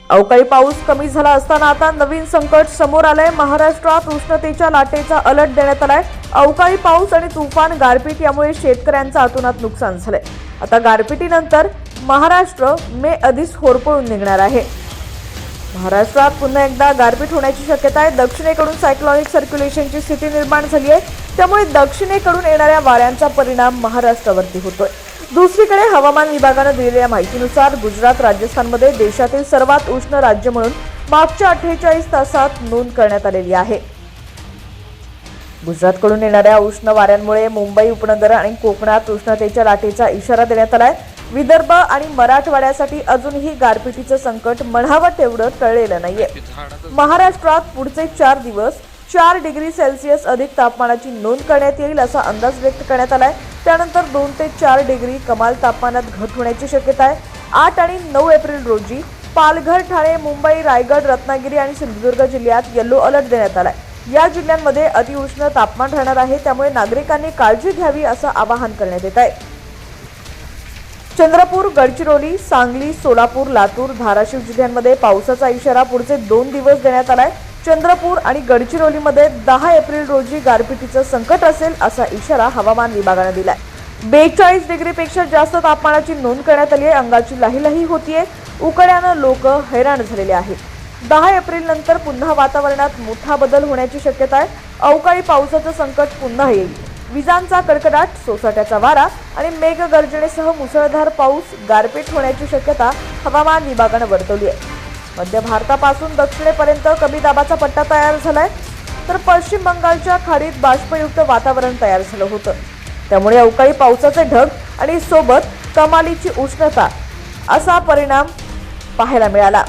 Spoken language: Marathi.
अवकाळी पाऊस कमी झाला असताना आता नवीन संकट समोर आलंय। महाराष्ट्रात उष्णतेच्या लाटेचा अलर्ट देण्यात आलाय। अवकाळी पाऊस आणि तुफान गारपीट यामुळे शेतकऱ्यांचं अतोनात नुकसान झालंय। आता गारपिटीनंतर महाराष्ट्र मे आधीच होरपळून निघणार आहे। महाराष्ट्रात पुन्हा एकदा गारपीट होण्याची शक्यता आहे। दक्षिणेकडून सायक्लॉनिक सर्क्युलेशनची स्थिती निर्माण झाली आहे, त्यामुळे दक्षिणेकडून येणाऱ्या वाऱ्यांचा परिणाम महाराष्ट्रावरती होतोय। दुसरीकडे हवामान विभागाने दिलेल्या माहितीनुसार गुजरात राजस्थानमध्ये देशातील सर्वात उष्ण राज्य म्हणून मागच्या 48 तासात नोंद करण्यात आलेली आहे। गुजरातकडून येणाऱ्या उष्ण वाऱ्यांमुळे मुंबई उपनगर आणि कोकणात उष्णतेच्या लाटेचा इशारा देण्यात आलाय। विदर्भ आणि मराठवाड्यासाठी अजूनही गारपिटीचं संकट म्हणावं तेवढं टळलेलं नाहीये। महाराष्ट्रात पुढचे 4 दिवस 4 डिग्री सेल्सिअस अधिक तापमानाची नोंद करण्यात येईल असा अंदाज व्यक्त करण्यात आलाय। त्यानंतर 2 ते 4 डिग्री कमाल तापमानात घट होण्याची शक्यता आहे। 8 आणि 9 एप्रिल रोजी पालघर, ठाणे, मुंबई, रायगड, रत्नागिरी आणि सिंधुदुर्ग जिल्ह्यात येलो अलर्ट देण्यात आलाय। या जिल्ह्यांमध्ये अतिउष्ण तापमान राहणार आहे, त्यामुळे नागरिकांनी काळजी घ्यावी असं आवाहन करण्यात येत आहे। चंद्रपूर, गडचिरोली, सांगली, सोलापूर, लातूर, धाराशिव जिल्ह्यांमध्ये पावसाचा इशारा पुढचे 2 दिवस देण्यात आलाय। चंद्रपूर आणि गडचिरोलीमध्ये 10 एप्रिल रोजी गारपिटीचं संकट असेल असा इशारा हवामान विभागाने दिलाय। 42 डिग्रीपेक्षा जास्त तापमानाची नोंद करण्यात आली आहे। अंगाची लाहीलाही होतीये, उकड्यानं लोक हैराण झालेले आहेत। 10 एप्रिल नंतर पुन्हा वातावरणात मोठा बदल होण्याची शक्यता आहे। अवकाळी पावसाचं संकट पुन्हा येईल। विजांचा कडकडाट, सोसाट्याचा वारा आणि मेघगर्जनेसह मुसळधार पाऊस, गारपीट होण्याची शक्यता हवामान विभागाने वर्तवली आहे। मध्य भारतापासून दक्षिणेपर्यंत कमी दाबाचा पट्टा तयार झालाय, तर पश्चिम बंगालच्या खाडीत बाष्पयुक्त वातावरण तयार झालं होतं। त्यामुळे अवकाळी पावसाचे ढग आणि सोबत कमालीची उष्णता असा परिणाम पाहायला मिळाला।